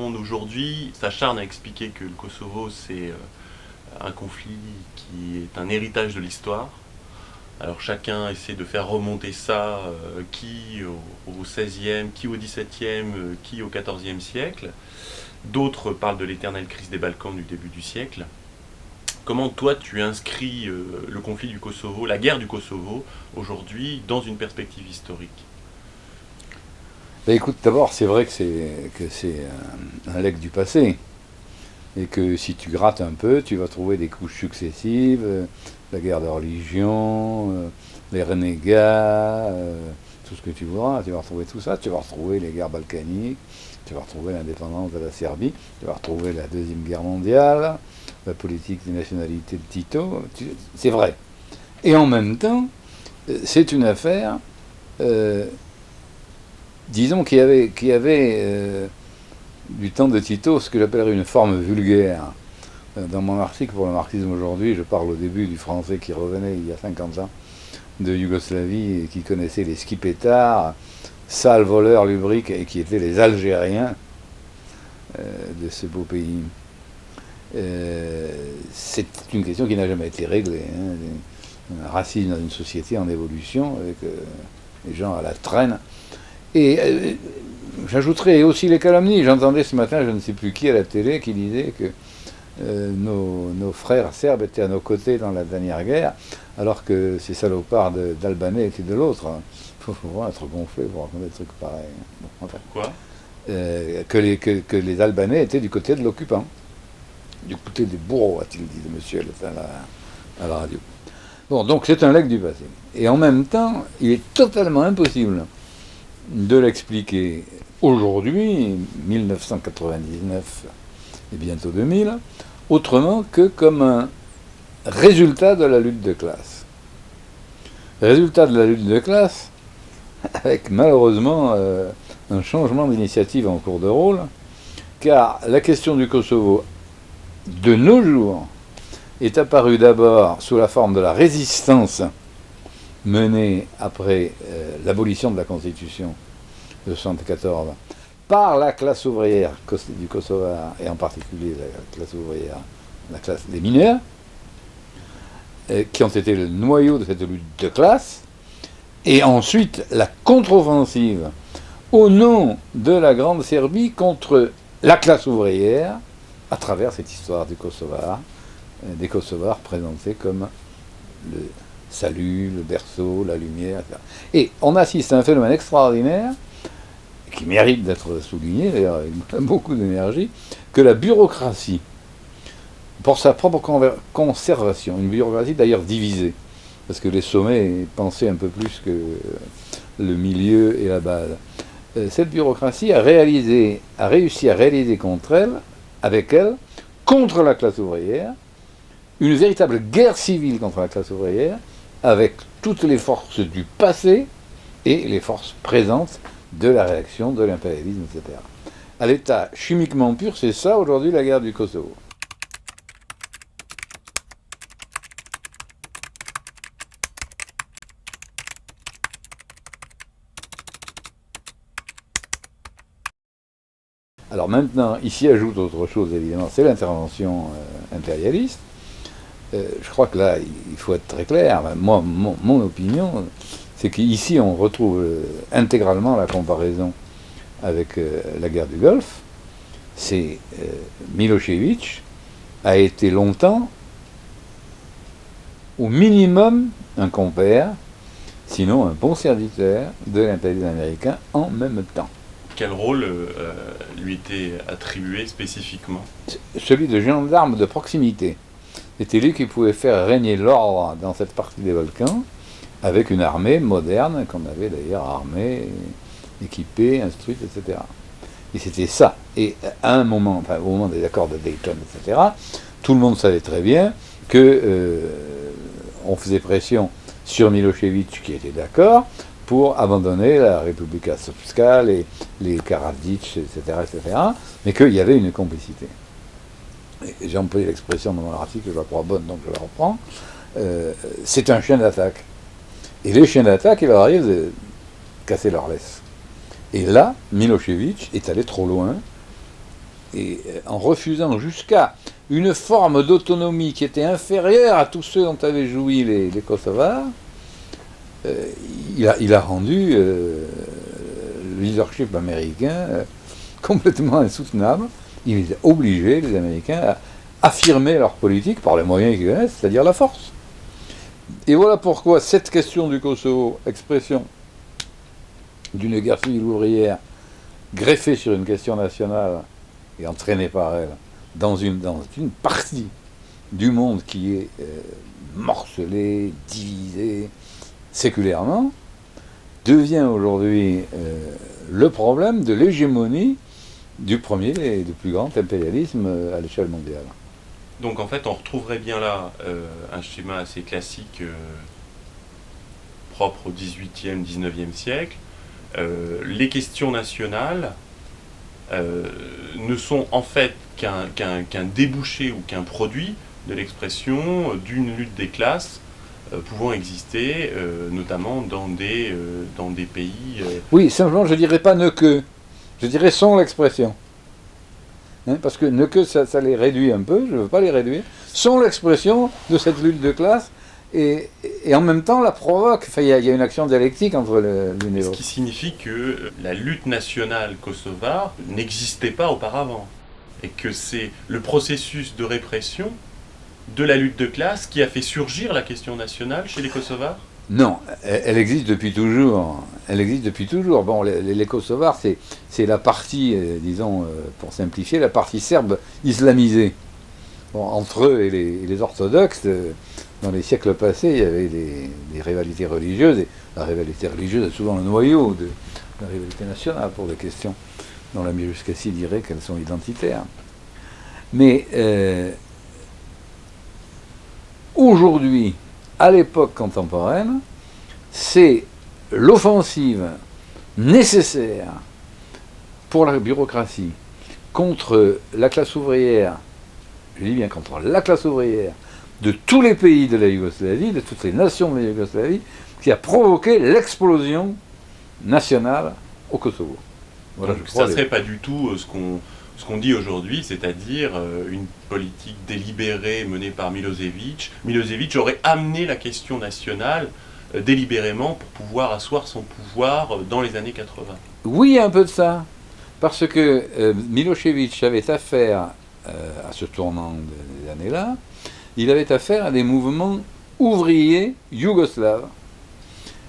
monde aujourd'hui s'acharne à expliquer que le Kosovo, c'est un conflit qui est un héritage de l'histoire. Alors chacun essaie de faire remonter ça, qui au XVIe, qui au XVIIe, qui au XIVe siècle. D'autres parlent de l'éternelle crise des Balkans du début du siècle. Comment toi tu inscris le conflit du Kosovo, la guerre du Kosovo, aujourd'hui, dans une perspective historique? Ben écoute, d'abord, c'est vrai que c'est un legs du passé. Et que si tu grattes un peu, tu vas trouver des couches successives, la guerre de religion, les renégats, tout ce que tu voudras. Tu vas retrouver tout ça. Tu vas retrouver les guerres balkaniques, tu vas retrouver l'indépendance de la Serbie, tu vas retrouver la Deuxième Guerre mondiale, la politique des nationalités de Tito. C'est vrai. Et en même temps, c'est une affaire, euh, disons, qui avait du temps de Tito ce que j'appellerais une forme vulgaire. Dans mon article pour le marxisme aujourd'hui, je parle au début du français qui revenait il y a 50 ans de Yougoslavie et qui connaissait les skipétards, sales voleurs lubriques, et qui étaient les Algériens de ce beau pays. C'est une question qui n'a jamais été réglée. Un racisme dans une société en évolution, avec les gens à la traîne. Et j'ajouterais aussi les calomnies. J'entendais ce matin, je ne sais plus qui à la télé, qui disait que nos frères serbes étaient à nos côtés dans la dernière guerre, alors que ces salopards d'Albanais étaient de l'autre. Il faut vraiment être gonflé pour raconter des trucs pareils. Bon, enfin, Quoi? que les Albanais étaient du côté de l'occupant, du côté des bourreaux, a-t-il dit de monsieur à la radio. Bon, donc c'est un legs du passé. Et en même temps, il est totalement impossible de l'expliquer aujourd'hui, 1999 et bientôt 2000, autrement que comme un résultat de la lutte de classe. Résultat de la lutte de classe, avec malheureusement un changement d'initiative en cours de rôle, car la question du Kosovo, de nos jours, est apparue d'abord sous la forme de la résistance menée après l'abolition de la Constitution de 1974 par la classe ouvrière du Kosovo, et en particulier la classe ouvrière, la classe des mineurs, qui ont été le noyau de cette lutte de classe, et ensuite la contre-offensive au nom de la Grande Serbie contre la classe ouvrière, à travers cette histoire du Kosovar, des Kosovars présentés comme le salut, le berceau, la lumière, etc. Et on assiste à un phénomène extraordinaire, qui mérite d'être souligné, d'ailleurs avec beaucoup d'énergie, que la bureaucratie, pour sa propre conservation, une bureaucratie d'ailleurs divisée, parce que les sommets pensaient un peu plus que le milieu et la base. Cette bureaucratie a réussi à réaliser avec elle, contre la classe ouvrière, une véritable guerre civile contre la classe ouvrière, avec toutes les forces du passé et les forces présentes de la réaction, de l'impérialisme, etc. À l'état chimiquement pur, c'est ça aujourd'hui la guerre du Kosovo. Alors maintenant, ici ajoute autre chose évidemment, c'est l'intervention impérialiste. Je crois que là, il faut être très clair. Moi, mon opinion, c'est qu'ici, on retrouve intégralement la comparaison avec la guerre du Golfe. C'est Milosevic a été longtemps, au minimum, un compère, sinon un bon serviteur de l'impérialisme américain en même temps. Quel rôle lui était attribué spécifiquement? Celui de gendarme de proximité. C'était lui qui pouvait faire régner l'ordre dans cette partie des Balkans, avec une armée moderne, qu'on avait d'ailleurs armée, équipée, instruite, etc. Et c'était ça. Et à un moment, enfin au moment des accords de Dayton, etc., tout le monde savait très bien que on faisait pression sur Milosevic, qui était d'accord, pour abandonner la Republika Srpska, les Karadzic, etc., etc., mais qu'il y avait une complicité. Et j'ai employé l'expression dans mon article, je la crois bonne, donc je la reprends. C'est un chien d'attaque. Et les chiens d'attaque, il leur arrive de casser leur laisse. Et là, Milosevic est allé trop loin en refusant jusqu'à une forme d'autonomie qui était inférieure à tous ceux dont avaient joui les Kosovars, il a rendu le leadership américain complètement insoutenable. Il est obligé, les Américains, à affirmer leur politique par les moyens qu'ils connaissent, c'est-à-dire la force. Et voilà pourquoi cette question du Kosovo, expression d'une guerre civile ouvrière greffée sur une question nationale et entraînée par elle dans une partie du monde qui est morcelée, divisée séculairement, devient aujourd'hui le problème de l'hégémonie du premier et du plus grand impérialisme à l'échelle mondiale. Donc en fait, on retrouverait bien là un schéma assez classique propre au XVIIIe, XIXe siècle. Les questions nationales ne sont en fait qu'un débouché ou qu'un produit de l'expression d'une lutte des classes pouvant exister, notamment dans des pays... Oui, simplement, je ne dirais pas ne que, je dirais sont l'expression. Hein, parce que ne que, ça les réduit un peu, je ne veux pas les réduire, sont l'expression de cette lutte de classe, et en même temps la provoque. Enfin, il y a une action dialectique entre l'une et l'autre. Ce qui signifie que la lutte nationale kosovare n'existait pas auparavant, et que c'est le processus de répression de la lutte de classe qui a fait surgir la question nationale chez les Kosovars. Non, elle existe depuis toujours. Elle existe depuis toujours. Bon, les Kosovars, c'est la partie, disons, pour simplifier, la partie serbe islamisée. Bon, entre eux et les orthodoxes, dans les siècles passés, il y avait des rivalités religieuses, et la rivalité religieuse est souvent le noyau de la rivalité nationale pour des questions dont la jusqu'ici dirait qu'elles sont identitaires. Mais aujourd'hui, à l'époque contemporaine, c'est l'offensive nécessaire pour la bureaucratie contre la classe ouvrière, je dis bien contre la classe ouvrière de tous les pays de la Yougoslavie, de toutes les nations de la Yougoslavie, qui a provoqué l'explosion nationale au Kosovo. Voilà. Donc ça ne serait pas du tout ce qu'on dit aujourd'hui, c'est-à-dire une politique délibérée menée par Milosevic. Milosevic aurait amené la question nationale délibérément pour pouvoir asseoir son pouvoir dans les années 80. Oui, un peu de ça. Parce que Milosevic avait affaire, à ce tournant des années-là, il avait affaire à des mouvements ouvriers yougoslaves.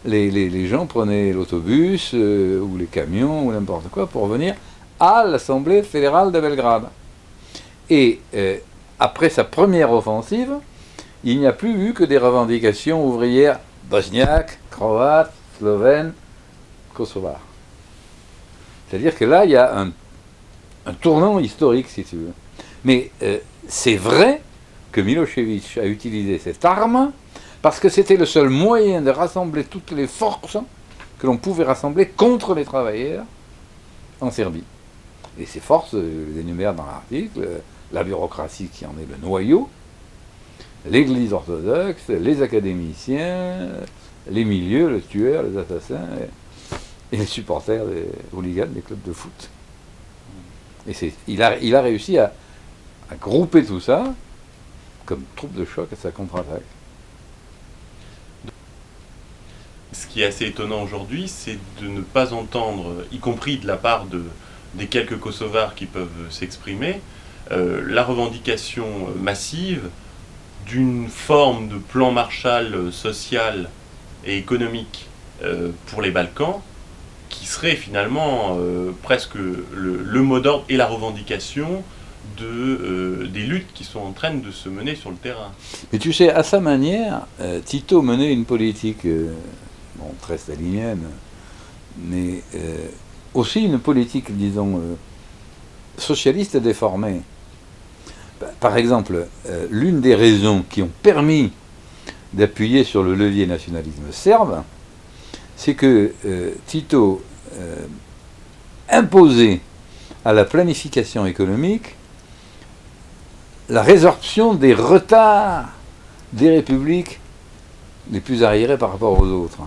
Les gens prenaient l'autobus ou les camions ou n'importe quoi pour venir à l'Assemblée fédérale de Belgrade. Et après sa première offensive, il n'y a plus eu que des revendications ouvrières bosniaques, croates, slovènes, kosovars. C'est-à-dire que là, il y a un tournant historique, si tu veux. Mais c'est vrai que Milosevic a utilisé cette arme parce que c'était le seul moyen de rassembler toutes les forces que l'on pouvait rassembler contre les travailleurs en Serbie. Et ces forces, je les énumère dans l'article, la bureaucratie qui en est le noyau, l'église orthodoxe, les académiciens, les milieux, les tueurs, les assassins, et les supporters des hooligans des clubs de foot. Et il a réussi à grouper tout ça comme troupe de choc à sa contre-attaque. Ce qui est assez étonnant aujourd'hui, c'est de ne pas entendre, y compris de la part des quelques Kosovars qui peuvent s'exprimer, la revendication massive d'une forme de plan Marshall social et économique pour les Balkans, qui serait finalement presque le mot d'ordre et la revendication des luttes qui sont en train de se mener sur le terrain. Mais tu sais, à sa manière, Tito menait une politique très stalinienne, mais aussi une politique, disons, socialiste déformée. Par exemple, l'une des raisons qui ont permis d'appuyer sur le levier nationalisme serbe, c'est que Tito imposait à la planification économique la résorption des retards des républiques les plus arriérées par rapport aux autres.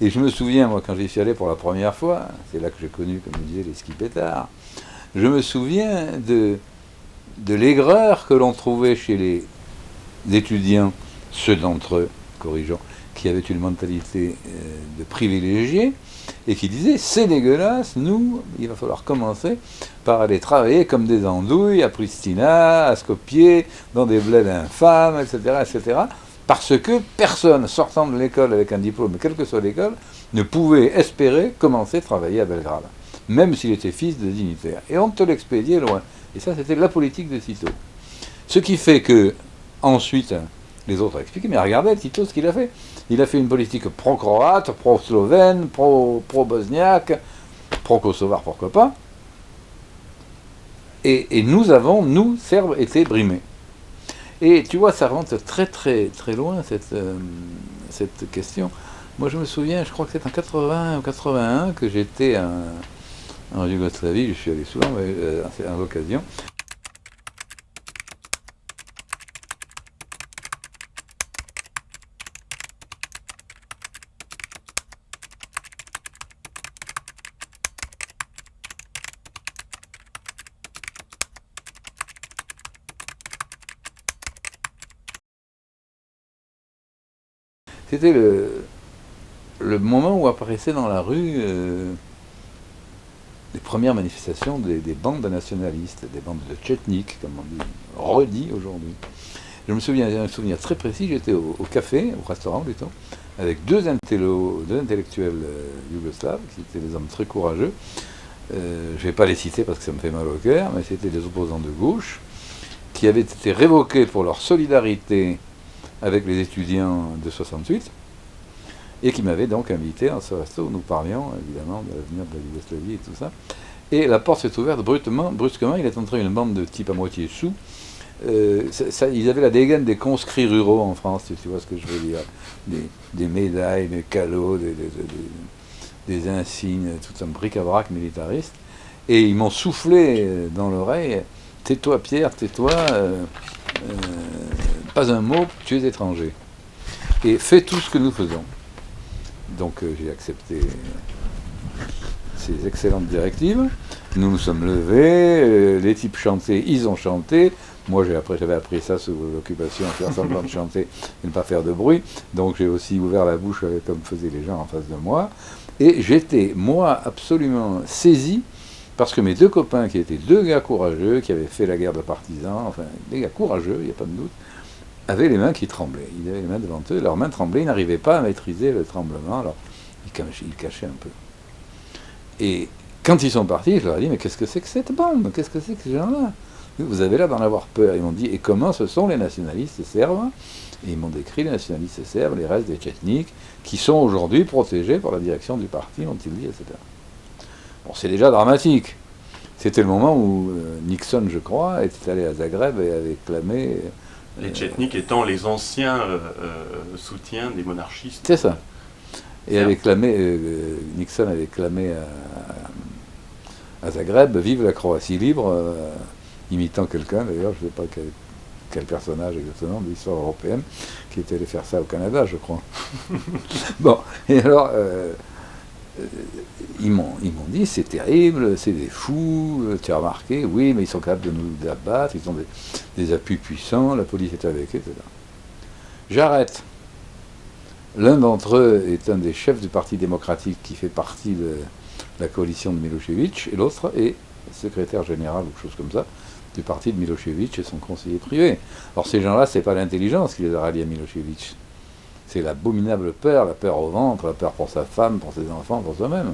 Et je me souviens, moi, quand j'y suis allé pour la première fois, c'est là que j'ai connu, comme je disais, les skis pétards, je me souviens de l'aigreur que l'on trouvait chez les étudiants, ceux d'entre eux, corrigeants, qui avaient une mentalité de privilégiés, et qui disaient, c'est dégueulasse, nous, il va falloir commencer par aller travailler comme des andouilles à Pristina, à Skopje, dans des bleds infâmes, etc., etc., parce que personne sortant de l'école avec un diplôme, quelle que soit l'école, ne pouvait espérer commencer à travailler à Belgrade, même s'il était fils de dignitaire. Et on te l'expédiait loin. Et ça, c'était la politique de Tito. Ce qui fait que, ensuite, les autres expliquaient, mais regardez Tito ce qu'il a fait. Il a fait une politique pro-croate, pro-slovène, pro-bosniaque, pro-kosovar, pourquoi pas. Et nous avons, nous, Serbes, été brimés. Et tu vois, ça remonte très très très loin, cette question. Moi, je me souviens, je crois que c'est en 80 ou 81 que j'étais en Yougoslavie, je suis allé souvent, mais c'est à l'occasion. C'était le moment où apparaissaient dans la rue les premières manifestations des bandes nationalistes, des bandes de tchétniks, comme on dit, redit aujourd'hui. Je me souviens, j'ai un souvenir très précis, j'étais au café, au restaurant plutôt, avec deux intellectuels yougoslaves, qui étaient des hommes très courageux. Je ne vais pas les citer parce que ça me fait mal au cœur, mais c'était des opposants de gauche, qui avaient été révoqués pour leur solidarité avec les étudiants de 68, et qui m'avait donc invité dans ce resto où nous parlions évidemment de l'avenir de la Yougoslavie et tout ça. Et la porte s'est ouverte brusquement, il est entré une bande de types à moitié sous. Ils avaient la dégaine des conscrits ruraux en France, tu vois ce que je veux dire. Des médailles, des calots, des insignes, tout un bric-à-brac militariste. Et ils m'ont soufflé dans l'oreille, tais-toi Pierre, tais-toi, pas un mot, tu es étranger. Et fais tout ce que nous faisons. Donc j'ai accepté ces excellentes directives. Nous nous sommes levés, les types chantaient, ils ont chanté. Moi j'avais appris ça sous l'occupation, faire semblant de chanter et ne pas faire de bruit. Donc j'ai aussi ouvert la bouche comme faisaient les gens en face de moi. Et j'étais, moi, absolument saisi, parce que mes deux copains, qui étaient deux gars courageux, qui avaient fait la guerre de partisans, enfin des gars courageux, il n'y a pas de doute, avaient les mains qui tremblaient. Ils avaient les mains devant eux, leurs mains tremblaient, ils n'arrivaient pas à maîtriser le tremblement, alors ils cachaient un peu. Et quand ils sont partis, je leur ai dit, mais qu'est-ce que c'est que cette bande? Qu'est-ce que c'est que ces gens-là? Vous avez l'air d'en avoir peur. Ils m'ont dit, et comment ce sont les nationalistes serbes? Et ils m'ont décrit les nationalistes serbes, les restes des tchétniks, qui sont aujourd'hui protégés par la direction du parti, ont-ils dit, etc. Bon, c'est déjà dramatique. C'était le moment où Nixon, je crois, était allé à Zagreb et avait clamé... Les tchétniks étant les anciens soutiens des monarchistes. C'est ça. Et avait clamé, Nixon avait clamé à Zagreb, vive la Croatie libre, imitant quelqu'un, d'ailleurs, je ne sais pas quel personnage exactement de l'histoire européenne, qui était allé faire ça au Canada, je crois. Bon, et alors, ils m'ont dit, c'est terrible, c'est des fous, tu as remarqué, oui, mais ils sont capables de nous abattre, ils ont des appuis puissants, la police est avec eux, etc. J'arrête. L'un d'entre eux est un des chefs du Parti démocratique qui fait partie de la coalition de Milošević, et l'autre est secrétaire général ou quelque chose comme ça, du parti de Milošević et son conseiller privé. Alors ces gens-là, c'est pas l'intelligence qui les a ralliés à Milošević. C'est l'abominable peur, la peur au ventre, la peur pour sa femme, pour ses enfants, pour soi-même.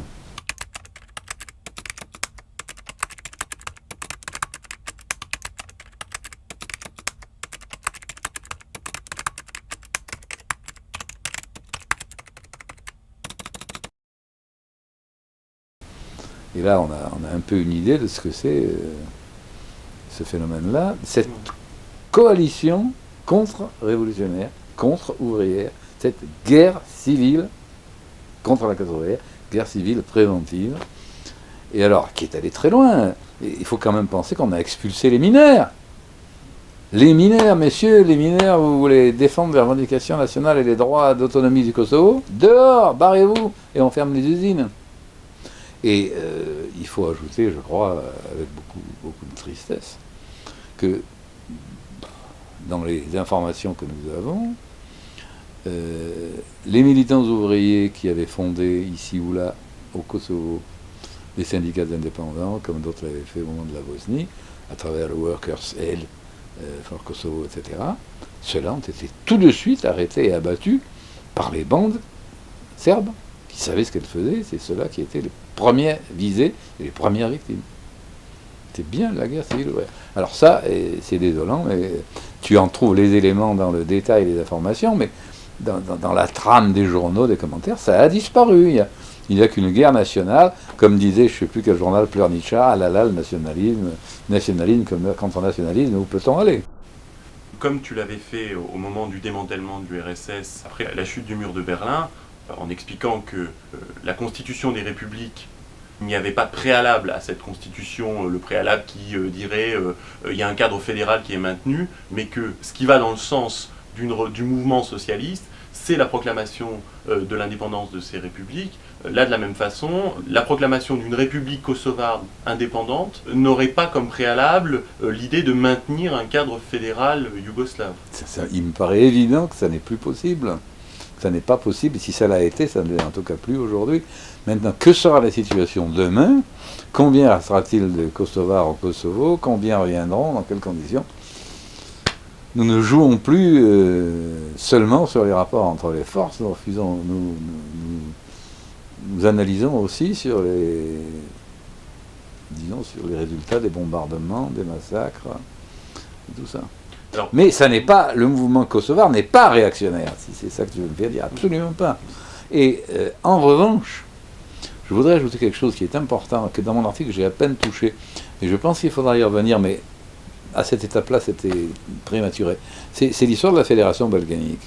Et là, on a un peu une idée de ce que c'est ce phénomène-là, cette coalition contre-révolutionnaire, contre-ouvrière, cette guerre civile contre la classe ouvrière, guerre civile préventive, et alors, qui est allée très loin. Il faut quand même penser qu'on a expulsé les mineurs. Les mineurs, messieurs, les mineurs, vous voulez défendre les revendications nationales et les droits d'autonomie du Kosovo? Dehors, barrez-vous, et on ferme les usines. Et il faut ajouter, je crois, avec beaucoup de tristesse, que dans les informations que nous avons, les militants ouvriers qui avaient fondé ici ou là, au Kosovo, les syndicats indépendants, comme d'autres l'avaient fait au moment de la Bosnie, à travers le Workers' Aid for Kosovo, etc., ceux-là ont été tout de suite arrêtés et abattus par les bandes serbes qui savaient ce qu'elles faisaient. C'est ceux-là qui étaient les premiers visés et les premières victimes. C'était bien la guerre civile ouvrière. Alors ça, c'est désolant, mais tu en trouves les éléments dans le détail des informations, mais dans la trame des journaux, des commentaires, ça a disparu. Il n'y a qu'une guerre nationale, comme disait, je ne sais plus quel journal, Pleurnicha, ah là là, le nationalisme comme contre-nationalisme, où peut-on aller? Comme tu l'avais fait au moment du démantèlement de l'URSS, après la chute du mur de Berlin, en expliquant que la constitution des républiques, il n'y avait pas de préalable à cette constitution, le préalable qui dirait il y a un cadre fédéral qui est maintenu, mais que ce qui va dans le sens du mouvement socialiste, c'est la proclamation de l'indépendance de ces républiques. Là, de la même façon, la proclamation d'une république kosovarde indépendante n'aurait pas comme préalable l'idée de maintenir un cadre fédéral yougoslave. Il me paraît évident que ça n'est plus possible. Ça n'est pas possible, et si ça l'a été, ça ne l'est en tout cas plus aujourd'hui. Maintenant, que sera la situation demain? Combien restera-t-il de Kosovars au Kosovo? Combien reviendront? Dans quelles conditions? Nous ne jouons plus seulement sur les rapports entre les forces, nous analysons aussi sur sur les résultats des bombardements, des massacres, tout ça. Alors, mais ça n'est pas, le mouvement kosovar n'est pas réactionnaire, si c'est ça que tu veux me faire dire, absolument pas. Et en revanche, je voudrais ajouter quelque chose qui est important, que dans mon article j'ai à peine touché, et je pense qu'il faudra y revenir, mais à cette étape-là c'était prématuré. C'est l'histoire de la Fédération balkanique.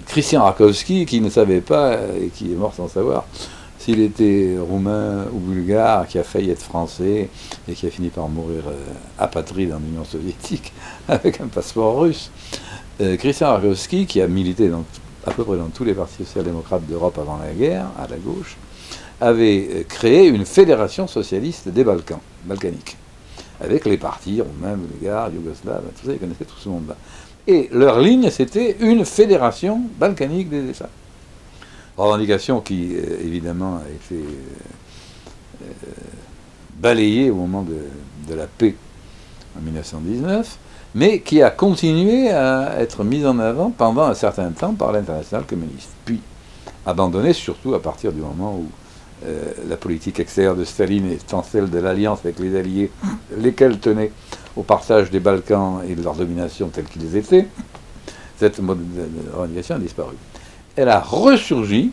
Christian Rakowski, qui ne savait pas, et qui est mort sans savoir, s'il était roumain ou bulgare, qui a failli être français, et qui a fini par mourir apatride en Union soviétique, avec un passeport russe. Christian Rakowski, qui a milité à peu près dans tous les partis social-démocrates d'Europe avant la guerre, à la gauche, avait créé une fédération socialiste des Balkans, balkaniques, avec les partis roumains, bulgares, yougoslaves, tout ça, ils connaissaient tout ce monde-là. Et leur ligne, c'était une fédération balkanique des États. Revendication qui, évidemment, a été balayée au moment de la paix en 1919, mais qui a continué à être mise en avant pendant un certain temps par l'internationale communiste. Puis, abandonnée surtout à partir du moment où la politique extérieure de Staline étant celle de l'alliance avec les Alliés, lesquels tenaient au partage des Balkans et de leur domination tels qu'ils étaient, cette mode de revendication a disparu. Elle a ressurgi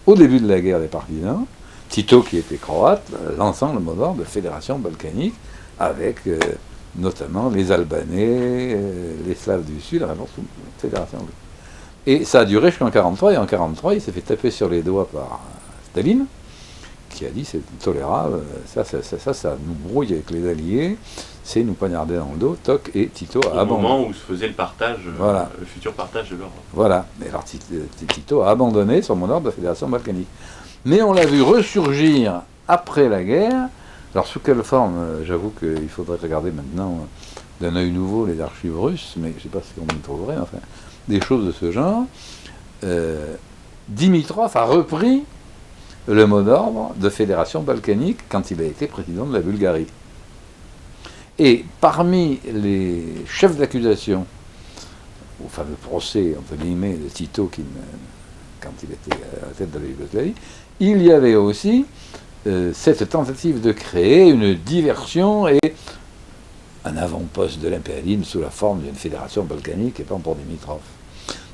au début de la guerre des partisans, Tito qui était croate, lançant le mot d'ordre de fédération balkanique avec notamment les Albanais, les Slaves du Sud, la fédération. Et ça a duré jusqu'en 1943, et en 1943, il s'est fait taper sur les doigts par Staline, qui a dit c'est intolérable, ça nous brouille avec les Alliés, c'est nous poignarder dans le dos, toc, et Tito a abandonné. Au moment où se faisait le partage, voilà. Le futur partage de l'Europe. Voilà, et alors Tito a abandonné son mot d'ordre de la Fédération balkanique. Mais on l'a vu ressurgir après la guerre, alors sous quelle forme, j'avoue qu'il faudrait regarder maintenant d'un œil nouveau les archives russes, mais je ne sais pas si on y trouverait, enfin, des choses de ce genre. Dimitrov a repris le mot d'ordre de fédération balkanique quand il a été président de la Bulgarie. Et parmi les chefs d'accusation au fameux procès, entre guillemets, de Tito quand il était à la tête de la Yougoslavie, il y avait aussi cette tentative de créer une diversion et un avant-poste de l'impérialisme sous la forme d'une fédération balkanique et pas pour Dimitrov.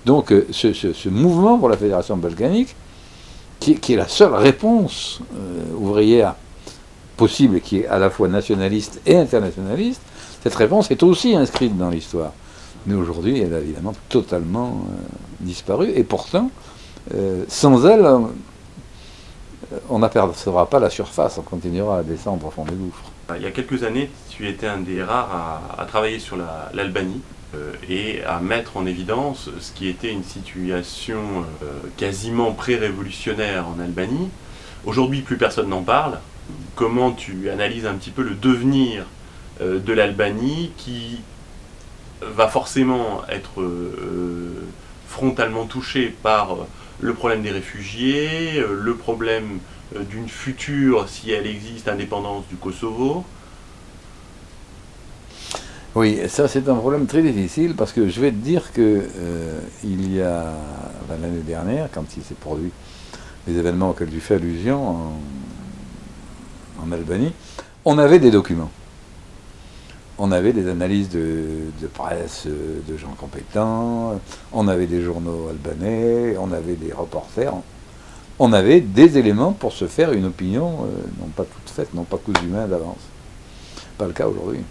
Donc ce mouvement pour la fédération balkanique, qui est la seule réponse ouvrière possible, et qui est à la fois nationaliste et internationaliste, cette réponse est aussi inscrite dans l'histoire. Mais aujourd'hui, elle a évidemment totalement disparu, et pourtant, sans elle, on n'apercevra pas la surface, on continuera à descendre au fond des gouffres. Il y a quelques années, tu étais un des rares à travailler sur l'Albanie et à mettre en évidence ce qui était une situation quasiment pré-révolutionnaire en Albanie. Aujourd'hui, plus personne n'en parle. Comment tu analyses un petit peu le devenir de l'Albanie qui va forcément être frontalement touché par le problème des réfugiés, le problème d'une future, si elle existe, indépendance du Kosovo? Oui, ça c'est un problème très difficile, parce que je vais te dire que il y a l'année dernière, quand il s'est produit les événements auxquels tu fais allusion en Albanie, on avait des documents. On avait des analyses de presse de gens compétents, on avait des journaux albanais, on avait des reporters, on avait des éléments pour se faire une opinion, non pas toute faite, non pas cousue main d'avance. Pas le cas aujourd'hui.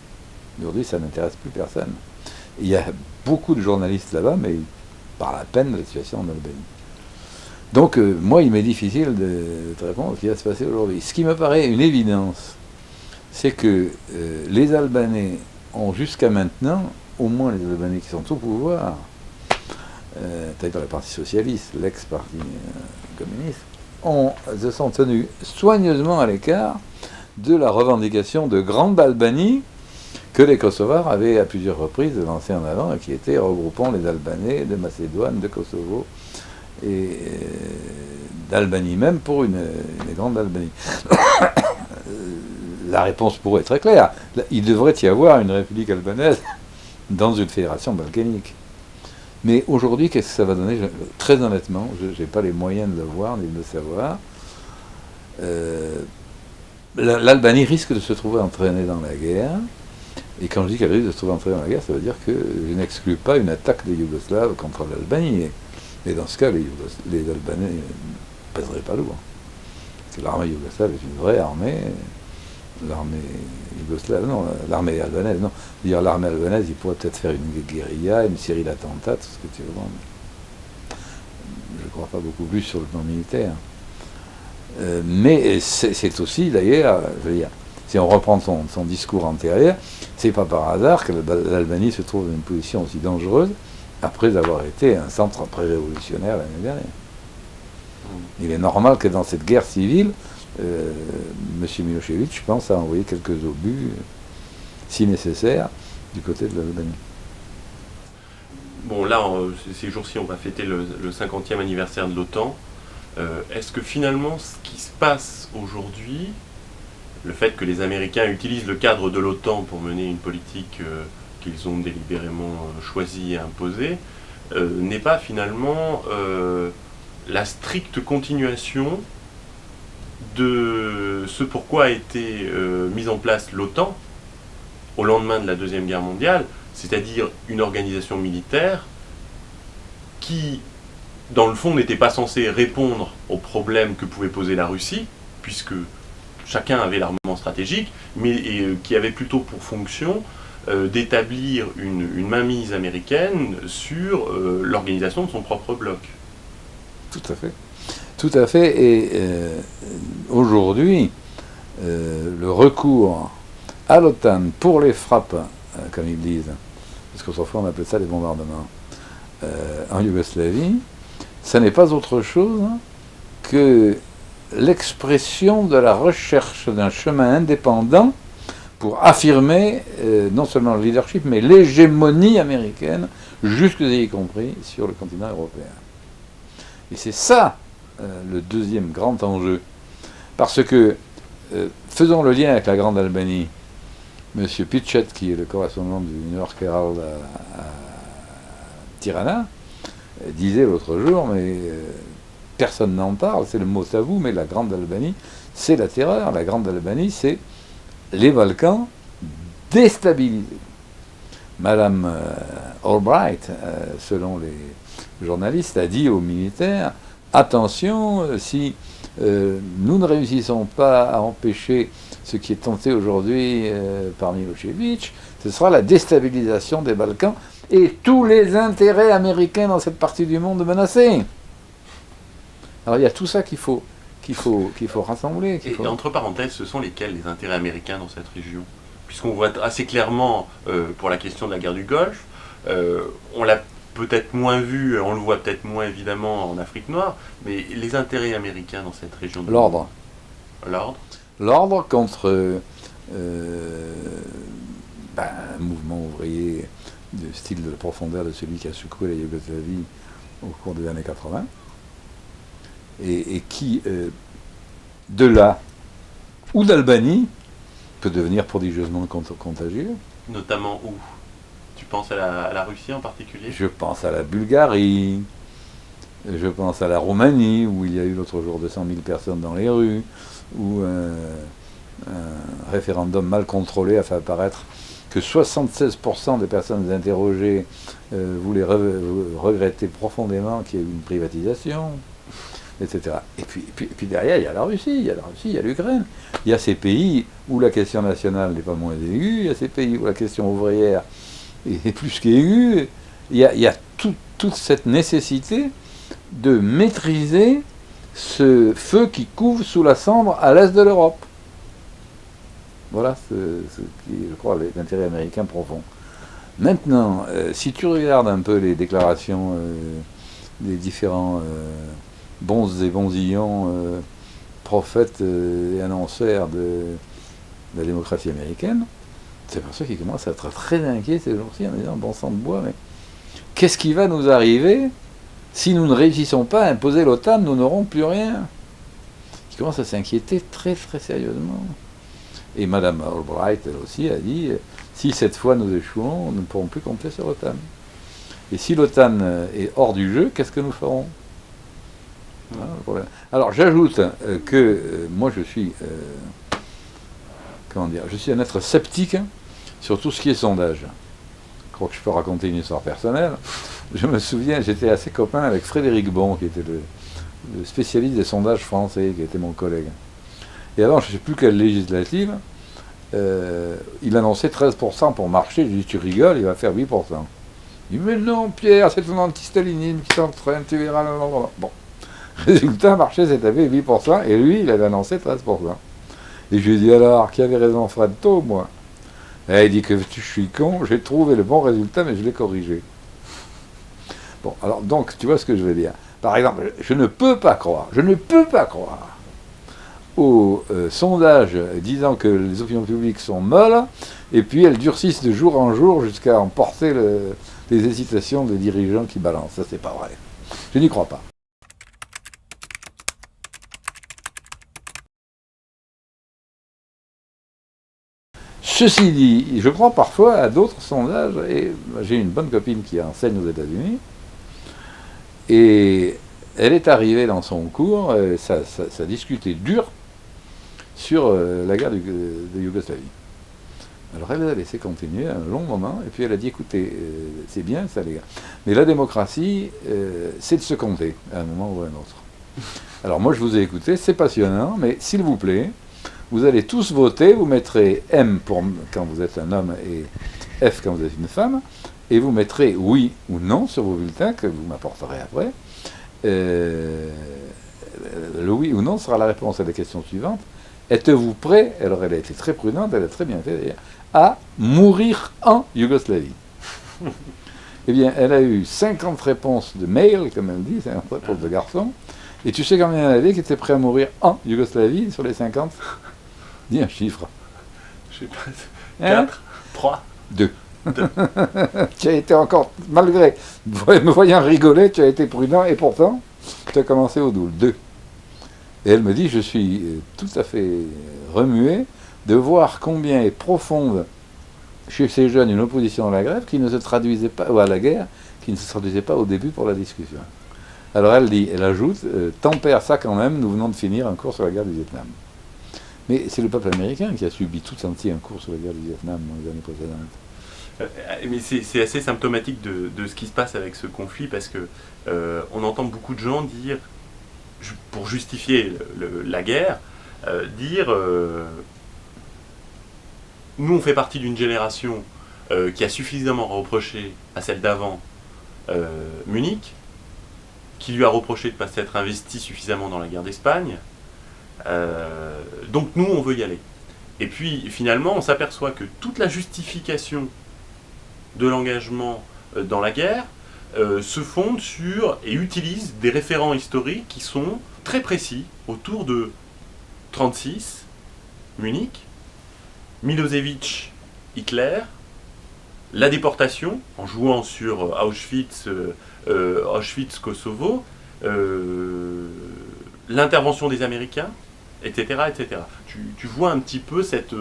Aujourd'hui, ça n'intéresse plus personne. Il y a beaucoup de journalistes là-bas, mais ils parlent à peine de la situation en Albanie. Donc, moi, il m'est difficile de te répondre ce qui va se passer aujourd'hui. Ce qui me paraît une évidence, c'est que les Albanais ont jusqu'à maintenant, au moins les Albanais qui sont au pouvoir, c'est-à-dire le Parti Socialiste, l'ex-Parti communiste, se sont tenus soigneusement à l'écart de la revendication de Grande Albanie que les Kosovars avaient à plusieurs reprises lancé en avant, et qui était regroupant les Albanais de Macédoine, de Kosovo et d'Albanie même pour une grande Albanie. La réponse pourrait être très claire. Il devrait y avoir une république albanaise dans une fédération balkanique. Mais aujourd'hui, qu'est-ce que ça va donner? Très honnêtement, je n'ai pas les moyens de le voir ni de le savoir. L'Albanie risque de se trouver entraînée dans la guerre. Et quand je dis qu'elle risque de se trouver entraînée dans la guerre, ça veut dire que je n'exclus pas une attaque des Yougoslaves contre l'Albanie. Et dans ce cas, les Albanais ne pèseraient pas lourd. Parce que l'armée yougoslave est une vraie armée. L'armée yougoslave, non, l'armée albanaise, non. Dire l'armée albanaise, il pourrait peut-être faire une guérilla, une série d'attentats, tout ce que tu veux. Je ne crois pas beaucoup plus sur le plan militaire. Mais c'est aussi, d'ailleurs, je veux dire, si on reprend son discours antérieur, c'est pas par hasard que l'Albanie se trouve dans une position aussi dangereuse après avoir été un centre pré-révolutionnaire l'année dernière. Il est normal que dans cette guerre civile, M. Milosevic, je pense, a envoyé quelques obus, si nécessaire, du côté de l'Albanie. Bon, là, ces jours-ci, on va fêter le 50e anniversaire de l'OTAN. Est-ce que finalement, ce qui se passe aujourd'hui, le fait que les Américains utilisent le cadre de l'OTAN pour mener une politique qu'ils ont délibérément choisie et imposée, n'est pas finalement la stricte continuation de ce pourquoi a été mise en place l'OTAN au lendemain de la Deuxième Guerre mondiale, c'est-à-dire une organisation militaire qui, dans le fond, n'était pas censée répondre aux problèmes que pouvait poser la Russie, puisque chacun avait l'armement stratégique, mais qui avait plutôt pour fonction d'établir une mainmise américaine sur l'organisation de son propre bloc. Tout à fait. Tout à fait. Et aujourd'hui, le recours à l'OTAN pour les frappes, comme ils disent, parce qu'autrefois on appelait ça des bombardements, en Yougoslavie, ça n'est pas autre chose que l'expression de la recherche d'un chemin indépendant pour affirmer non seulement le leadership, mais l'hégémonie américaine, jusque y compris sur le continent européen. Et c'est ça le deuxième grand enjeu. Parce que, faisons le lien avec la Grande Albanie, M. Pitchett, qui est le correspondant du New York Herald à Tirana, disait l'autre jour, mais personne n'en parle, c'est le mot tabou, mais la Grande Albanie, c'est la terreur. La Grande Albanie, c'est les Balkans déstabilisés. Madame Albright, selon les journalistes, a dit aux militaires, attention, si nous ne réussissons pas à empêcher ce qui est tenté aujourd'hui par Milosevic, ce sera la déstabilisation des Balkans et tous les intérêts américains dans cette partie du monde menacés. Alors il y a tout ça qu'il faut rassembler. Et entre parenthèses, ce sont lesquels les intérêts américains dans cette région? Puisqu'on voit assez clairement, pour la question de la guerre du Golfe, on l'a peut-être moins vu, on le voit peut-être moins évidemment en Afrique noire, mais les intérêts américains dans cette région de L'ordre. L'ordre. L'ordre contre un mouvement ouvrier de style de profondeur de celui qui a secoué la Yougoslavie au cours des années 80, et qui, de là ou d'Albanie, peut devenir prodigieusement contagieux. Notamment où? Tu penses à la Russie en particulier? Je pense à la Bulgarie, je pense à la Roumanie, où il y a eu l'autre jour 200 000 personnes dans les rues, où un référendum mal contrôlé a fait apparaître que 76% des personnes interrogées voulaient regretter profondément qu'il y ait eu une privatisation, etc. Et puis derrière, il y a la Russie, il y a l'Ukraine. Il y a ces pays où la question nationale n'est pas moins aiguë, il y a ces pays où la question ouvrière est plus qu'aiguë. Il y a toute cette nécessité de maîtriser ce feu qui couve sous la cendre à l'est de l'Europe. Voilà ce qui est, je crois, l'intérêt américain profond. Maintenant, si tu regardes un peu les déclarations des différents bons et bonzillons prophètes et annonceurs de la démocratie américaine, c'est pour ça qu'ils commencent à être très inquiets ces jours-ci en disant, bon sang de bois, mais qu'est-ce qui va nous arriver si nous ne réussissons pas à imposer l'OTAN, nous n'aurons plus rien. Ils commencent à s'inquiéter très très sérieusement. Et Madame Albright, elle aussi, a dit, si cette fois nous échouons, nous ne pourrons plus compter sur l'OTAN. Et si l'OTAN est hors du jeu, qu'est-ce que nous ferons? Voilà le problème. Alors j'ajoute que moi je suis, je suis un être sceptique sur tout ce qui est sondage. Je crois que je peux raconter une histoire personnelle. Je me souviens, j'étais assez copain avec Frédéric Bon, qui était le spécialiste des sondages français, qui était mon collègue. Et alors, je ne sais plus quelle législative, il annonçait 13% pour marcher. Je lui dis, tu rigoles, il va faire 8%. Il dit, mais non, Pierre, c'est ton anti-stalinisme qui s'entraîne, tu verras. Bon. Résultat, marché s'est tapé 8%, et lui, il avait annoncé 13%. Et je lui ai dit, alors, qui avait raison, Fred Taux, moi? Et il dit que je suis con, j'ai trouvé le bon résultat, mais je l'ai corrigé. Bon, alors, donc, tu vois ce que je veux dire. Par exemple, je ne peux pas croire aux sondages disant que les opinions publiques sont molles, et puis elles durcissent de jour en jour jusqu'à emporter les hésitations des dirigeants qui balancent. Ça, c'est pas vrai. Je n'y crois pas. Ceci dit, je crois parfois à d'autres sondages, et j'ai une bonne copine qui enseigne aux États-Unis, et elle est arrivée dans son cours, ça discutait dur sur la guerre de Yougoslavie. Alors elle a laissé continuer un long moment, et puis elle a dit, écoutez, c'est bien ça les gars, mais la démocratie, c'est de se compter à un moment ou à un autre. Alors moi je vous ai écouté, c'est passionnant, mais s'il vous plaît, vous allez tous voter, vous mettrez M pour quand vous êtes un homme et F quand vous êtes une femme, et vous mettrez oui ou non sur vos bulletins que vous m'apporterez après. Le oui ou non sera la réponse à la question suivante. Êtes-vous prêt, alors elle a été très prudente, elle a très bien fait d'ailleurs, à mourir en Yougoslavie? Eh bien, elle a eu 50 réponses de male, comme elle dit, 50 réponses de garçons, et tu sais combien il y en avait qui étaient prêts à mourir en Yougoslavie sur les 50? Dis un chiffre. Je sais pas. 4, 3, 2. Tu as été encore, malgré, me voyant rigoler, tu as été prudent, et pourtant, tu as commencé au double, 2. Et elle me dit, je suis tout à fait remué de voir combien est profonde chez ces jeunes une opposition à la grève qui ne se traduisait pas, ou à la guerre, qui ne se traduisait pas au début pour la discussion. Alors elle ajoute, tempère ça quand même, nous venons de finir un cours sur la guerre du Vietnam. Mais c'est le peuple américain qui a subi tout entier un cours sur la guerre du Vietnam dans les années précédentes. Mais c'est assez symptomatique de ce qui se passe avec ce conflit parce que on entend beaucoup de gens dire, pour justifier la guerre, dire nous on fait partie d'une génération qui a suffisamment reproché à celle d'avant Munich, qui lui a reproché de ne pas s'être investi suffisamment dans la guerre d'Espagne, donc nous on veut y aller. Et puis finalement on s'aperçoit que toute la justification de l'engagement dans la guerre se fonde sur et utilise des référents historiques qui sont très précis autour de 36, Munich, Milosevic, Hitler, la déportation en jouant sur Auschwitz, Kosovo, l'intervention des Américains, etc. etc. Tu vois un petit peu cette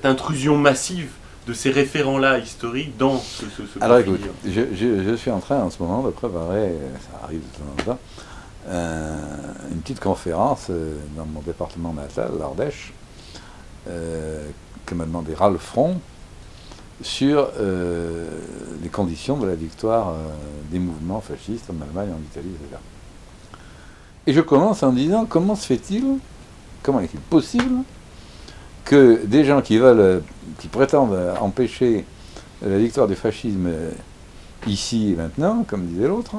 intrusion massive de ces référents-là historiques dans ce Alors conflit. écoute, je suis en train en ce moment de préparer, ça arrive de temps en temps, une petite conférence dans mon département natal, l'Ardèche, que m'a demandé Ralph Front sur les conditions de la victoire des mouvements fascistes en Allemagne, en Italie, etc. Et je commence en disant comment est-il possible que des gens qui prétendent empêcher la victoire du fascisme ici et maintenant, comme disait l'autre,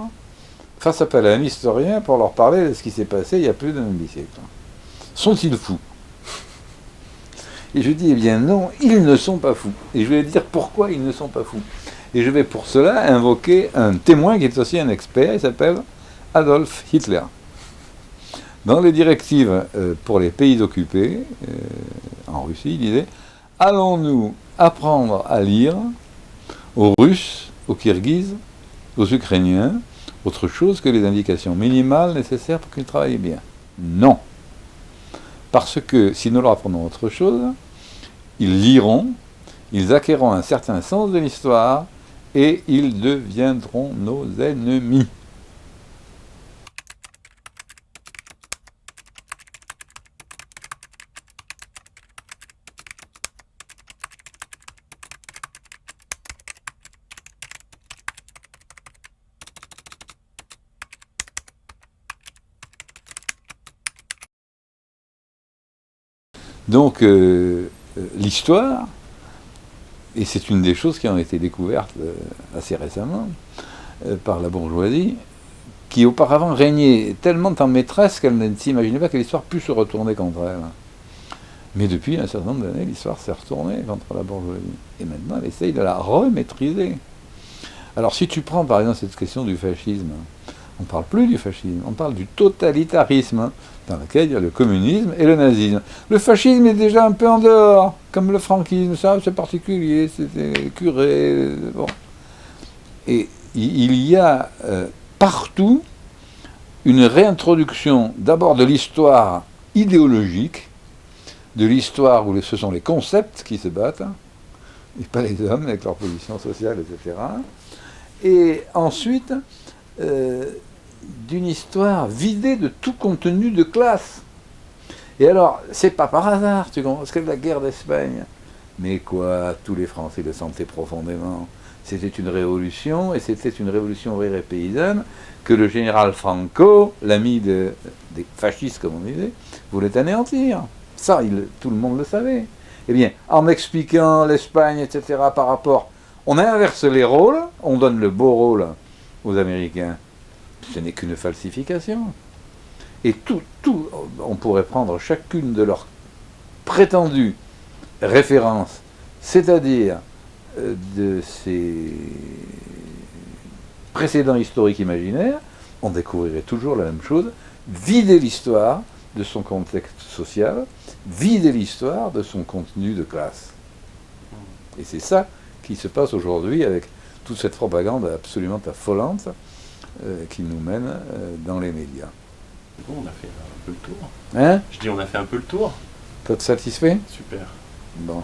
fassent appel à un historien pour leur parler de ce qui s'est passé il y a plus d'un demi-siècle. Sont-ils fous? Et je dis, eh bien non, ils ne sont pas fous. Et je vais dire pourquoi ils ne sont pas fous. Et je vais pour cela invoquer un témoin qui est aussi un expert, il s'appelle Adolf Hitler. Dans les directives pour les pays occupés, en Russie, il disait « Allons-nous apprendre à lire aux Russes, aux Kirghizes, aux Ukrainiens, autre chose que les indications minimales nécessaires pour qu'ils travaillent bien ?» Non. Parce que si nous leur apprenons autre chose, ils liront, ils acquerront un certain sens de l'histoire et ils deviendront nos ennemis. Donc l'histoire, et c'est une des choses qui ont été découvertes assez récemment par la bourgeoisie, qui auparavant régnait tellement en maîtresse qu'elle ne s'imaginait pas que l'histoire puisse se retourner contre elle. Mais depuis un certain nombre d'années, l'histoire s'est retournée contre la bourgeoisie. Et maintenant, elle essaye de la remaîtriser. Alors si tu prends par exemple cette question du fascisme, on ne parle plus du fascisme, on parle du totalitarisme, dans lequel il y a le communisme et le nazisme. Le fascisme est déjà un peu en dehors, comme le franquisme, ça c'est particulier, c'était curé, bon. Et il y a partout une réintroduction d'abord de l'histoire idéologique, de l'histoire où ce sont les concepts qui se battent, et pas les hommes avec leur position sociale, etc. Et ensuite, d'une histoire vidée de tout contenu de classe. Et alors, c'est pas par hasard, tu comprends, parce que la guerre d'Espagne, mais quoi, tous les Français le sentaient profondément. C'était une révolution, et c'était une révolution ouvrière et paysanne, que le général Franco, l'ami des fascistes, comme on disait, voulait anéantir. Ça, tout le monde le savait. Eh bien, en expliquant l'Espagne, etc., par rapport... On inverse les rôles, on donne le beau rôle aux Américains. Ce n'est qu'une falsification. Et on pourrait prendre chacune de leurs prétendues références, c'est-à-dire de ces précédents historiques imaginaires, on découvrirait toujours la même chose, vider l'histoire de son contexte social, vider l'histoire de son contenu de classe. Et c'est ça qui se passe aujourd'hui avec toute cette propagande absolument affolante qui nous mène dans les médias. Bon, on a fait un peu le tour. Hein? Je dis on a fait un peu le tour. T'es satisfait? Super. Bon.